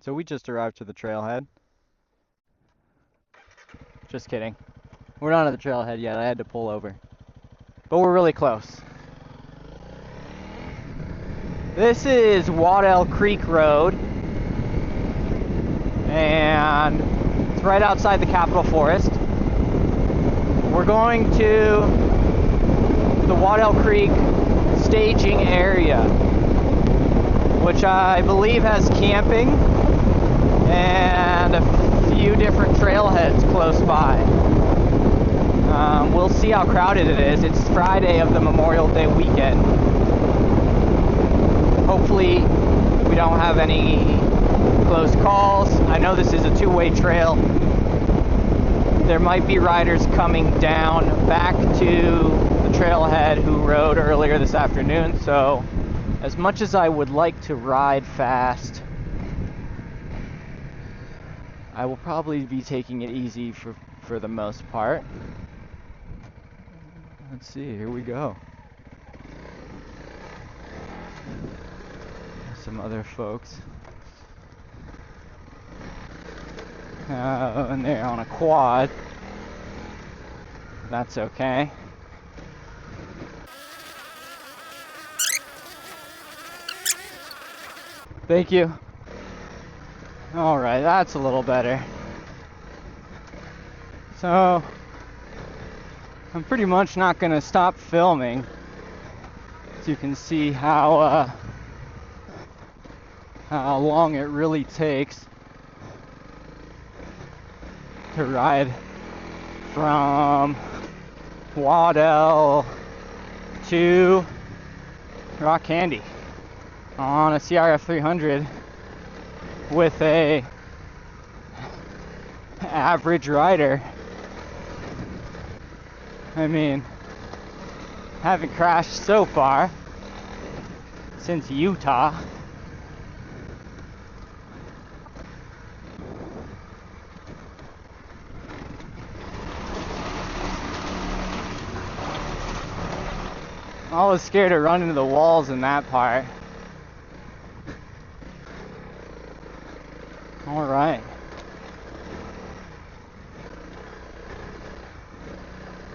So we just arrived to the trailhead. Just kidding. We're not at the trailhead yet. I had to pull over. But we're really close. This is Waddell Creek Road. And it's right outside the Capitol Forest. We're going to the Waddell Creek staging area, which I believe has camping and a few different trailheads close by. We'll see how crowded it is. It's Friday of the Memorial Day weekend. Hopefully we don't have any close calls. I know this is a two-way trail. There might be riders coming down back to the trailhead who rode earlier this afternoon, so as much as I would like to ride fast, I will probably be taking it easy for the most part. Let's see, here we go. Some other folks. And they're on a quad. That's okay. Thank you. Alright, that's a little better. So, I'm pretty much not going to stop filming, so you can see how long it really takes to ride from Waddell to Rock Candy on a CRF300 with a average rider. I mean, haven't crashed so far since Utah. I was scared to run into the walls in that part. All right.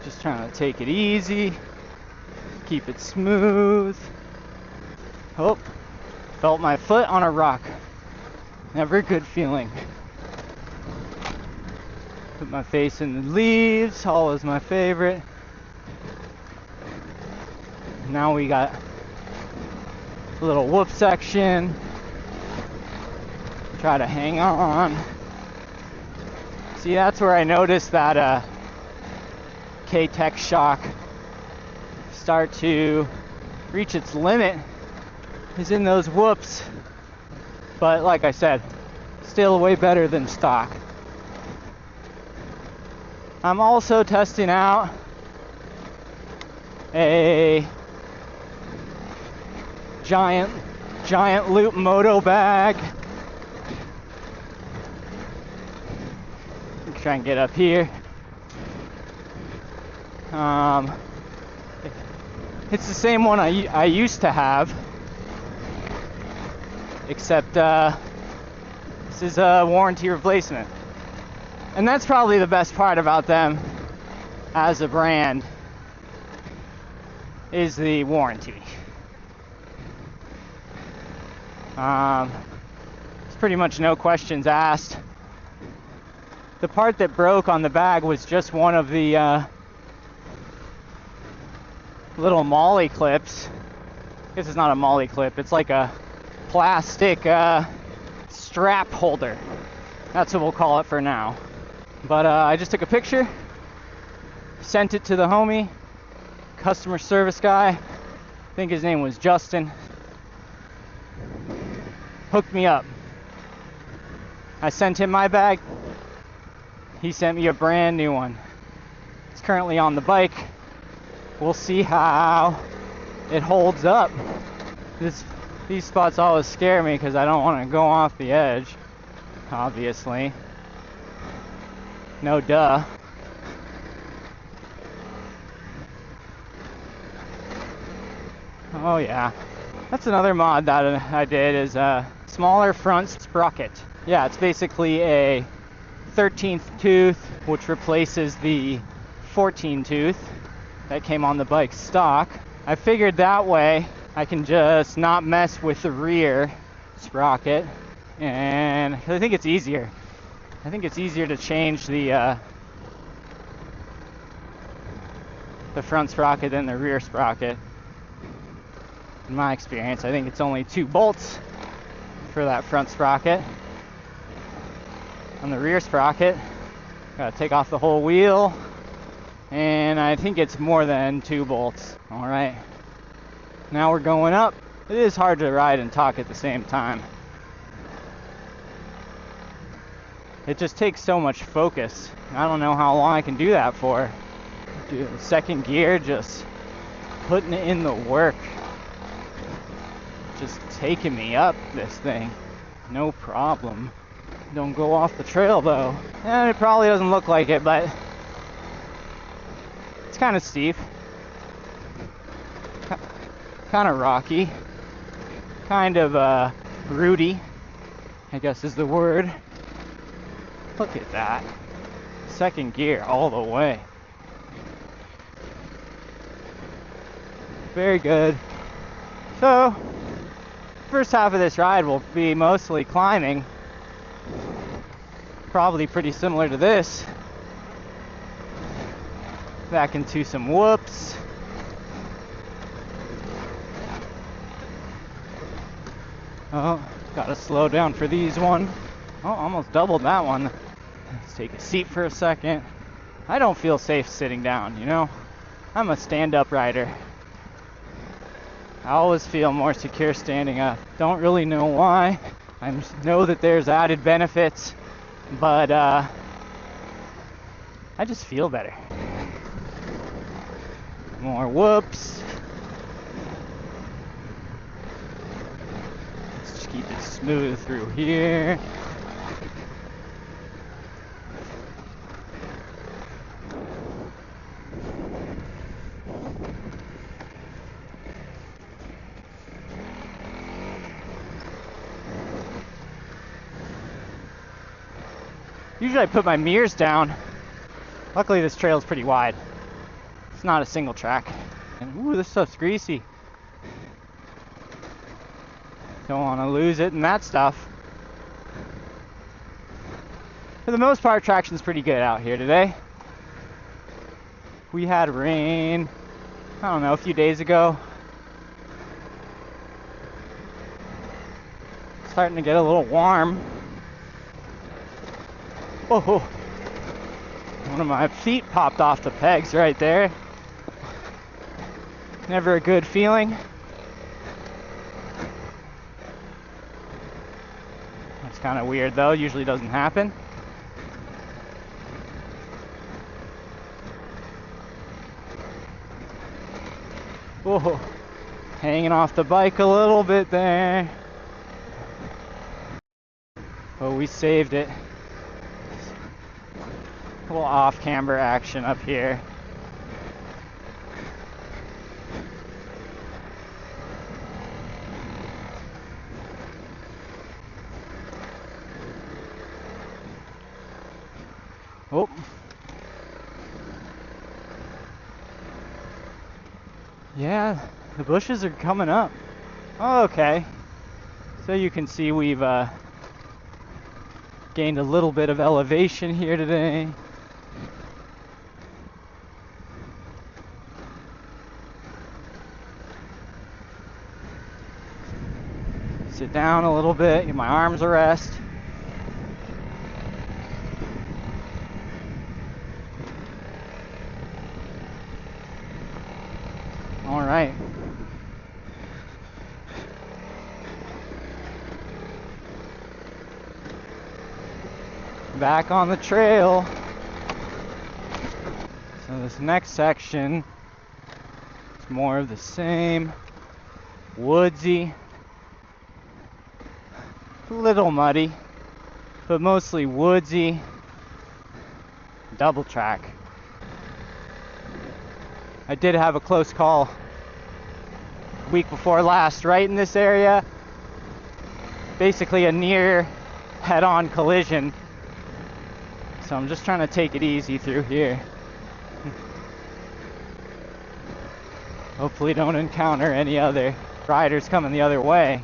Just trying to take it easy, keep it smooth. Oh, felt my foot on a rock. Never a good feeling. Put my face in the leaves, always my favorite. Now we got a little whoop section. Try to hang on. See, that's where I noticed that K-Tech shock start to reach its limit is in those whoops. But like I said, still way better than stock. I'm also testing out a giant loop moto bag. Try and get up here. It's the same one I used to have, except this is a warranty replacement. And that's probably the best part about them as a brand, is the warranty. It's pretty much no questions asked. The part that broke on the bag was just one of the little molly clips. I guess it's not a molly clip, it's like a plastic strap holder. That's what we'll call it for now. But I just took a picture, sent it to the homie, customer service guy. I think his name was Justin. Hooked me up. I sent him my bag. He sent me a brand new one. It's currently on the bike. We'll see how it holds up. These spots always scare me because I don't want to go off the edge, obviously. No duh. Oh yeah. That's another mod that I did, is a smaller front sprocket. Yeah, it's basically a 13th tooth, which replaces the 14 tooth that came on the bike stock. I figured that way I can just not mess with the rear sprocket, and I think it's easier. I think it's easier to change the front sprocket than the rear sprocket. In my experience, I think it's only 2 bolts for that front sprocket. On the rear sprocket, gotta take off the whole wheel, and I think it's more than 2 bolts. All right, now we're going up. It is hard to ride and talk at the same time. It just takes so much focus. I don't know how long I can do that for. Dude, second gear, just putting it in the work. Just taking me up this thing. No problem. Don't go off the trail though. And it probably doesn't look like it, but it's kind of steep. Kind of rocky. Kind of rooty, I guess is the word. Look at that. Second gear all the way. Very good. So, first half of this ride will be mostly climbing. Probably pretty similar to this. Back into some whoops. Oh, gotta slow down for these one. Oh, almost doubled that one. Let's take a seat for a second. I don't feel safe sitting down, you know? I'm a stand-up rider. I always feel more secure standing up. Don't really know why. I know that there's added benefits, but I just feel better. More whoops. Let's just keep it smooth through here. Usually I put my mirrors down. Luckily this trail is pretty wide. It's not a single track. And ooh, this stuff's greasy. Don't want to lose it and that stuff. For the most part, traction's pretty good out here today. We had rain, I don't know, a few days ago. It's starting to get a little warm. Oh, one of my feet popped off the pegs right there. Never a good feeling. That's kind of weird though, usually doesn't happen. Oh, hanging off the bike a little bit there. Oh, we saved it. A little off-camber action up here. Oh. Yeah, the bushes are coming up. Oh, okay. So you can see we've gained a little bit of elevation here today. Sit down a little bit, give my arms a rest. All right. Back on the trail. So this next section is more of the same. Woodsy. A little muddy, but mostly woodsy. Double track. I did have a close call week before last, right in this area. Basically a near head-on collision. So I'm just trying to take it easy through here. Hopefully don't encounter any other riders coming the other way.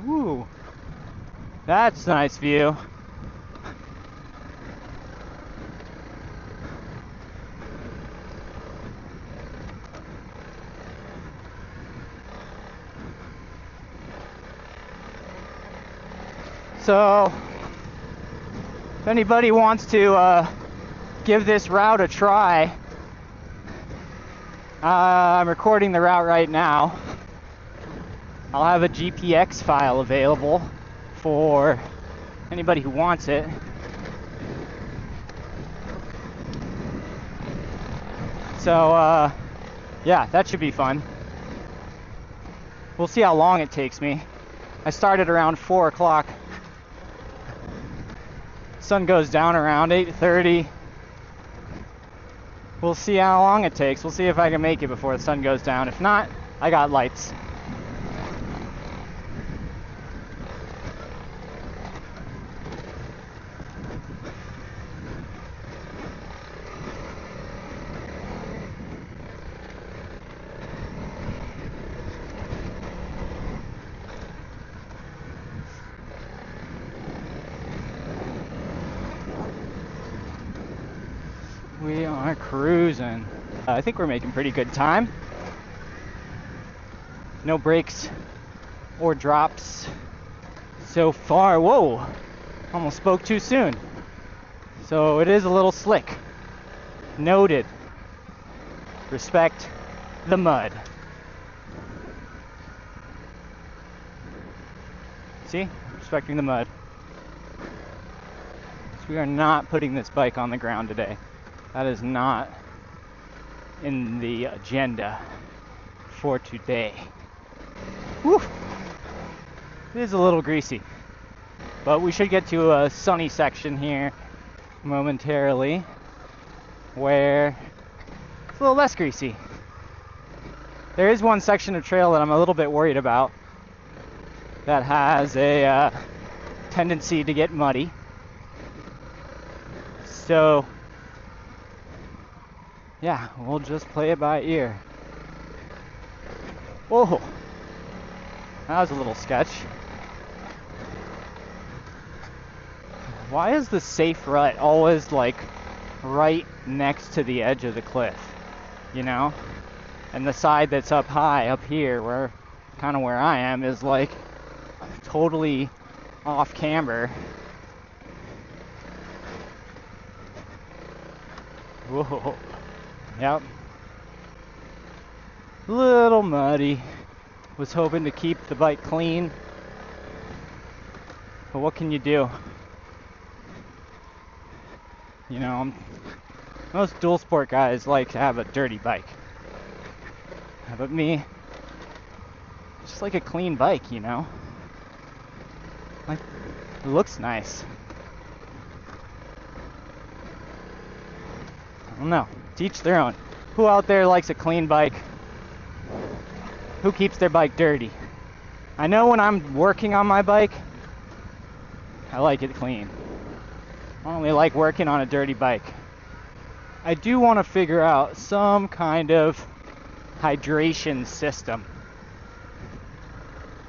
Ooh, that's a nice view. So, if anybody wants to give this route a try, I'm recording the route right now. I'll have a GPX file available for anybody who wants it. So, yeah, that should be fun. We'll see how long it takes me. I started around 4 o'clock. Sun goes down around 8:30. We'll see how long it takes. We'll see if I can make it before the sun goes down. If not, I got lights. We are cruising. I think we're making pretty good time. No breaks or drops so far. Whoa, almost spoke too soon. So it is a little slick. Noted. Respect the mud. See? Respecting the mud. So we are not putting this bike on the ground today. That is not in the agenda for today. Whew. It is a little greasy, but we should get to a sunny section here momentarily where it's a little less greasy. There is one section of trail that I'm a little bit worried about that has a tendency to get muddy. So yeah, we'll just play it by ear. Whoa, that was a little sketch. Why is the safe rut always like right next to the edge of the cliff, you know? And the side that's up high, up here, where kind of where I am, is like totally off camber. Whoa. Yep. Little muddy. Was hoping to keep the bike clean. But what can you do? You know, most dual sport guys like to have a dirty bike. But me, just like a clean bike, you know? Like, it looks nice. I don't know. To each their own. Who out there likes a clean bike? Who keeps their bike dirty? I know when I'm working on my bike, I like it clean. I don't really like working on a dirty bike. I do want to figure out some kind of hydration system.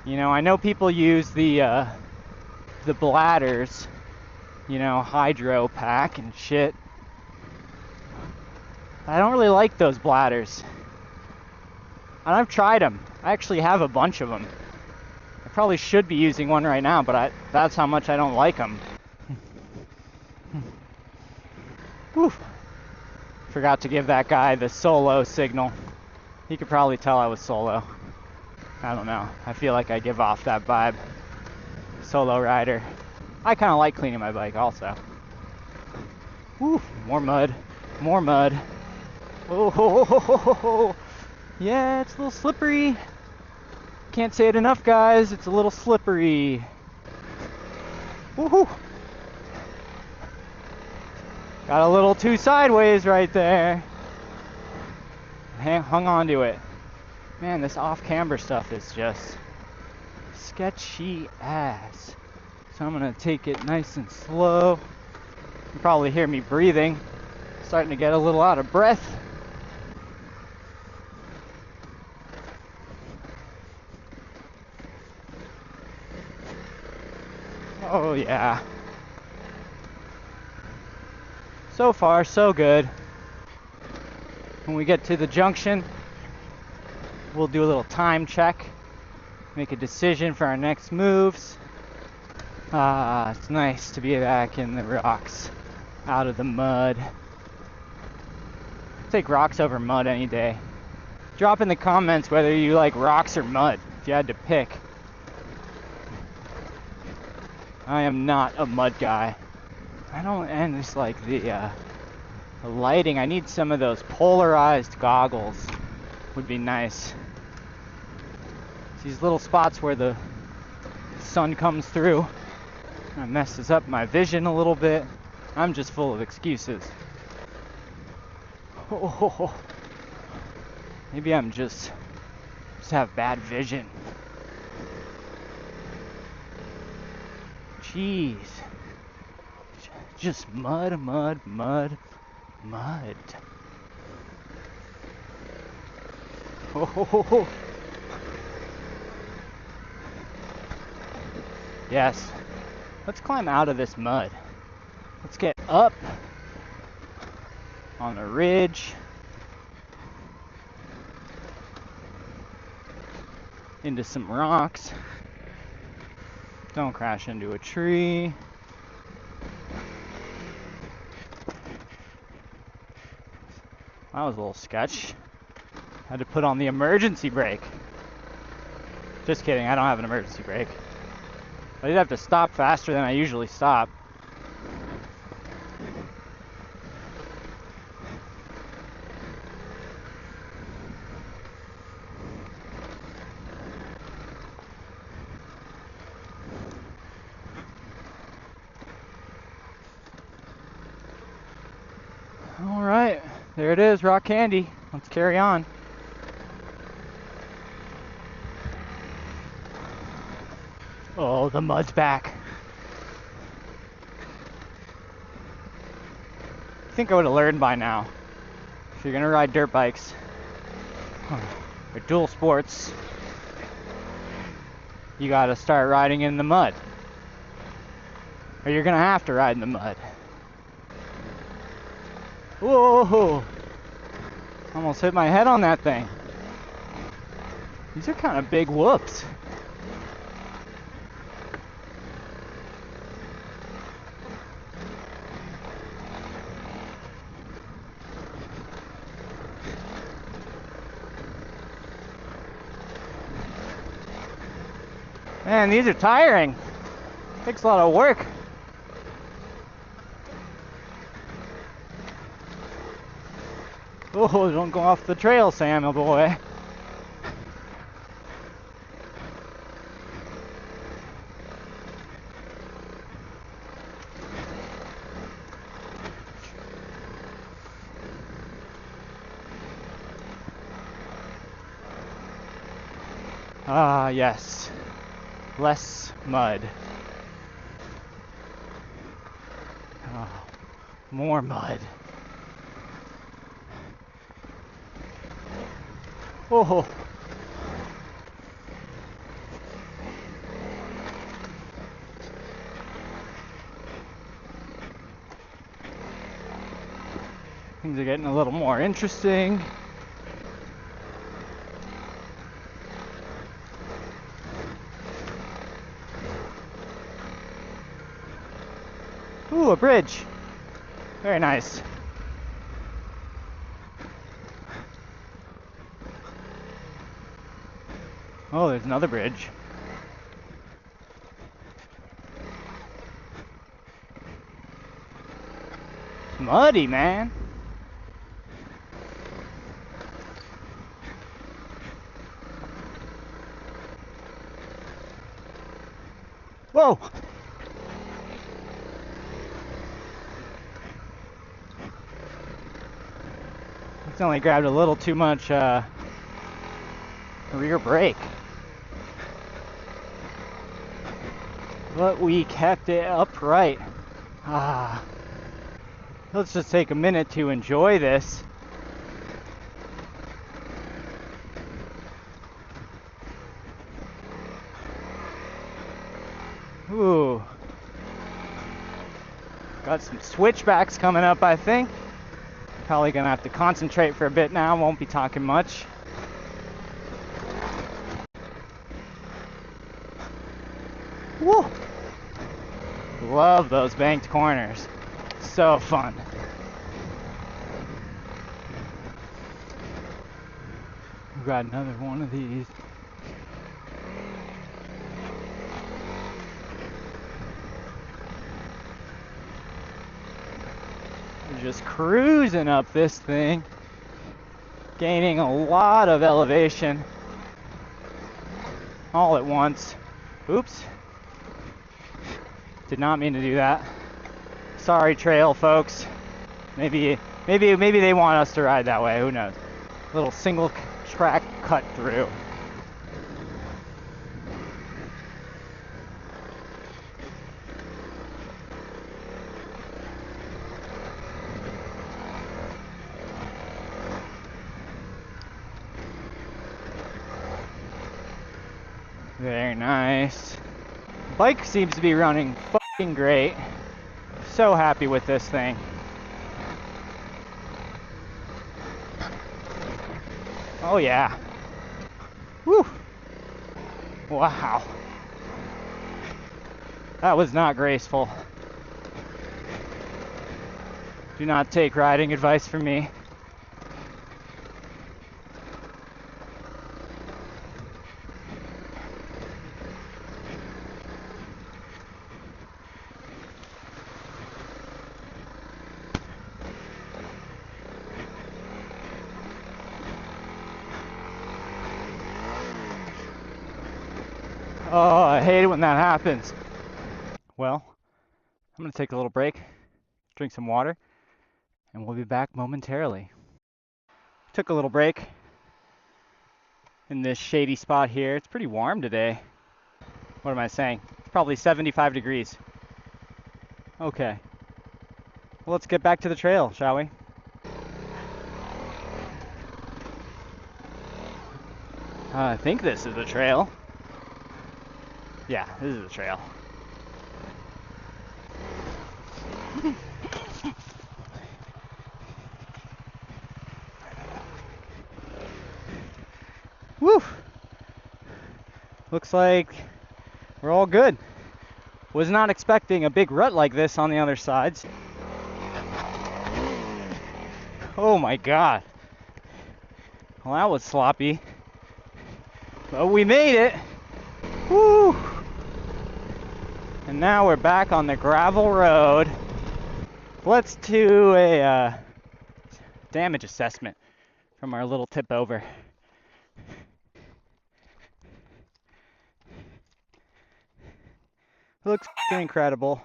You know, I know people use the bladders, you know, hydro pack and shit. I don't really like those bladders. And I've tried them. I actually have a bunch of them. I probably should be using one right now, but that's how much I don't like them. Whew. Forgot to give that guy the solo signal. He could probably tell I was solo. I don't know. I feel like I give off that vibe. Solo rider. I kind of like cleaning my bike also. Whew. More mud. More mud. Oh, yeah, it's a little slippery. Can't say it enough, guys. It's a little slippery. Woohoo! Got a little too sideways right there. Hung on to it. Man, this off-camber stuff is just sketchy ass. So I'm gonna take it nice and slow. You probably hear me breathing. Starting to get a little out of breath. Oh yeah. So far, so good. When we get to the junction, we'll do a little time check, make a decision for our next moves. It's nice to be back in the rocks, out of the mud. Take rocks over mud any day. Drop in the comments whether you like rocks or mud, if you had to pick. I am not a mud guy. And it's like the lighting. I need some of those polarized goggles. Would be nice. These little spots where the sun comes through. It messes up my vision a little bit. I'm just full of excuses. Oh, maybe I'm just have bad vision. Jeez. Just mud, mud, mud, mud. Oh. Yes. Let's climb out of this mud. Let's get up on the ridge. Into some rocks. Don't crash into a tree. That was a little sketch. Had to put on the emergency brake. Just kidding, I don't have an emergency brake. I did have to stop faster than I usually stop. Alright, there it is, rock candy. Let's carry on. Oh, the mud's back. I think I would have learned by now. If you're gonna ride dirt bikes or dual sports, you gotta start riding in the mud. Or you're gonna have to ride in the mud. Whoa! Almost hit my head on that thing. These are kind of big whoops. Man, these are tiring. Takes a lot of work. Oh, don't go off the trail, Sam, boy. Ah, yes. Less mud. Oh, more mud. Oh. Things are getting a little more interesting. Ooh, a bridge. Very nice. Oh, there's another bridge. It's muddy, man. Whoa! It's only grabbed a little too much rear brake. But we kept it upright. Let's just take a minute to enjoy this. Ooh. Got some switchbacks coming up, I think. Probably gonna have to concentrate for a bit now, won't be talking much. Woo! Love those banked corners. So fun. We've got another one of these. We're just cruising up this thing, gaining a lot of elevation all at once. Oops. Did not mean to do that. Sorry, trail folks. Maybe they want us to ride that way. Who knows? Little single track cut through. Very nice. Bike seems to be running fucking great. So happy with this thing. Oh yeah. Woo! Wow. That was not graceful. Do not take riding advice from me. Oh, I hate it when that happens. Well, I'm gonna take a little break, drink some water, and we'll be back momentarily. Took a little break in this shady spot here. It's pretty warm today. What am I saying? It's probably 75 degrees. Okay. Well, let's get back to the trail, shall we? I think this is the trail. Yeah, this is the trail. Woo! Looks like we're all good. Was not expecting a big rut like this on the other sides. Oh my god. Well, that was sloppy. But we made it. Woo! And now we're back on the gravel road. Let's do a damage assessment from our little tip over. Looks incredible.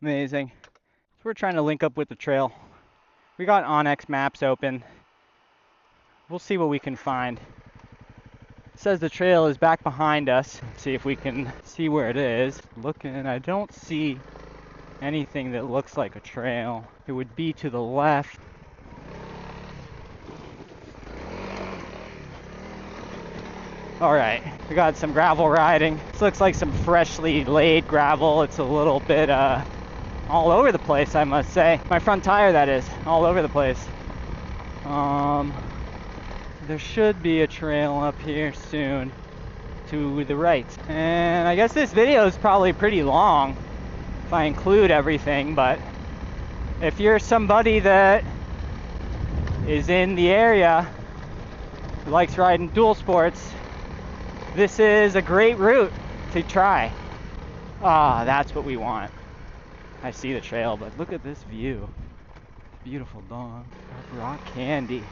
Amazing. So we're trying to link up with the trail. We got Onyx maps open. We'll see what we can find. It says the trail is back behind us. Let's see if we can see where it is. Looking, I don't see anything that looks like a trail. It would be to the left. Alright, we got some gravel riding. This looks like some freshly laid gravel. It's a little bit all over the place, I must say. My front tire, that is, all over the place. There should be a trail up here soon to the right. And I guess this video is probably pretty long if I include everything, but if you're somebody that is in the area who likes riding dual sports, this is a great route to try. That's what we want. I see the trail, but look at this view. Beautiful dog. Rock candy.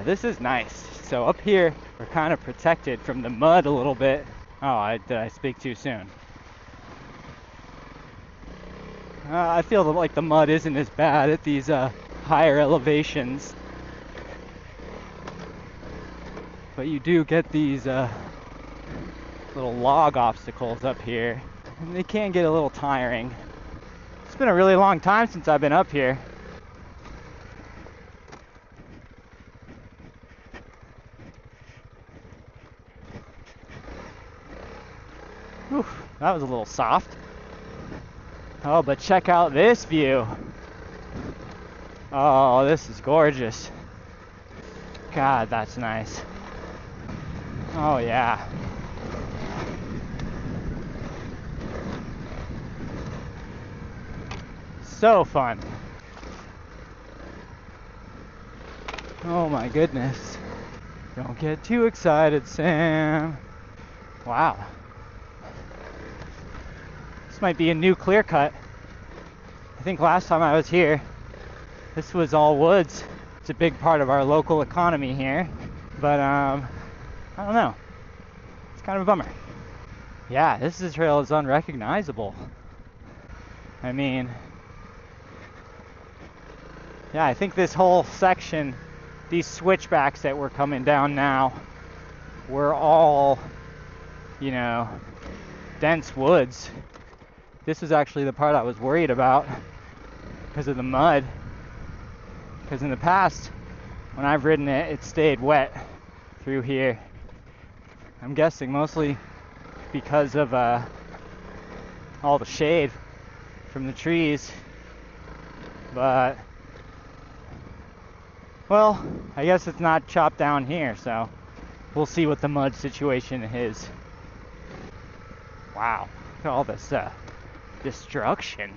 This is nice. So up here, we're kind of protected from the mud a little bit. Did I speak too soon? I feel like the mud isn't as bad at these higher elevations. but you do get these little log obstacles up here, and they can get a little tiring. It's been a really long time since I've been up here. Whew, that was a little soft. Oh, but check out this view. Oh, this is gorgeous. God, that's nice. Oh yeah. So fun. Oh my goodness. Don't get too excited, Sam. Wow. This might be a new clear cut. I think last time I was here, this was all woods. It's a big part of our local economy here, but I don't know. It's kind of a bummer. Yeah, this trail is unrecognizable. I mean, yeah, I think this whole section, these switchbacks that we're coming down now, were all, you know, dense woods. This is actually the part I was worried about because of the mud. Because in the past, when I've ridden it, it stayed wet through here. I'm guessing mostly because of all the shade from the trees. But, well, I guess it's not chopped down here, so we'll see what the mud situation is. Wow, look at all this destruction.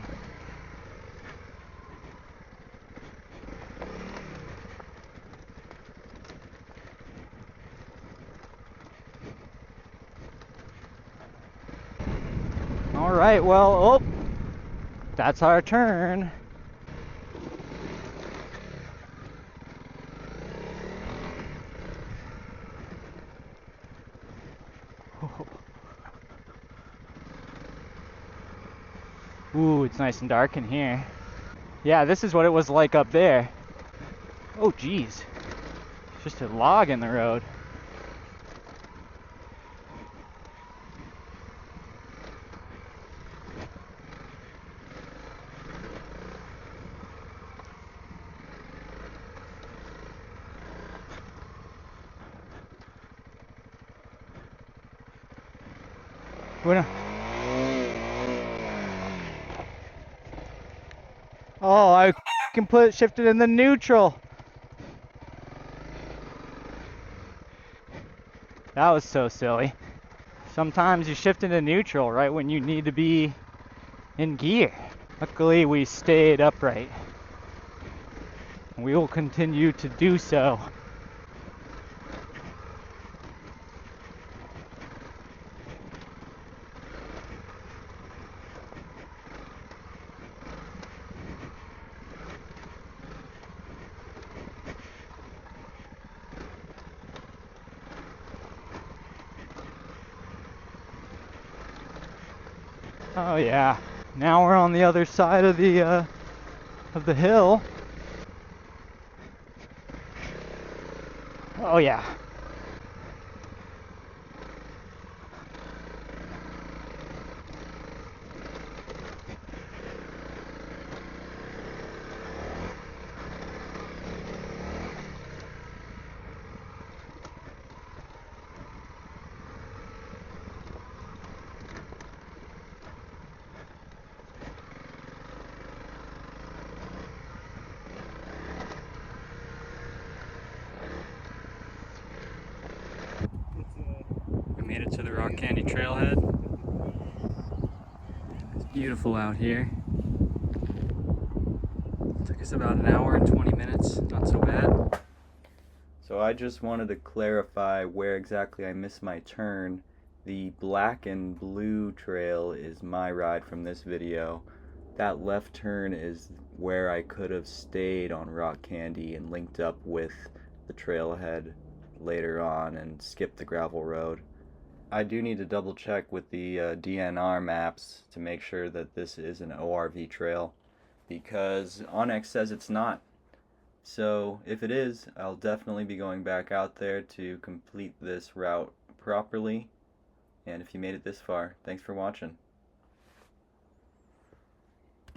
All right, well, oh, that's our turn. Ooh, it's nice and dark in here. Yeah, this is what it was like up there. Oh, geez. Just a log in the road. Bueno. Oh, I can shift it in the neutral. That was so silly. Sometimes you shift into neutral right when you need to be in gear. Luckily, we stayed upright. We will continue to do so. Oh yeah. Now we're on the other side of the hill. Oh yeah. We made it to the Rock Candy Trailhead. It's beautiful out here. It took us about an hour and 20 minutes, not so bad. So I just wanted to clarify where exactly I missed my turn. The black and blue trail is my ride from this video. That left turn is where I could have stayed on Rock Candy and linked up with the trailhead later on and skipped the gravel road. I do need to double check with the DNR maps to make sure that this is an ORV trail, because Onyx says it's not. So if it is, I'll definitely be going back out there to complete this route properly. And if you made it this far, thanks for watching.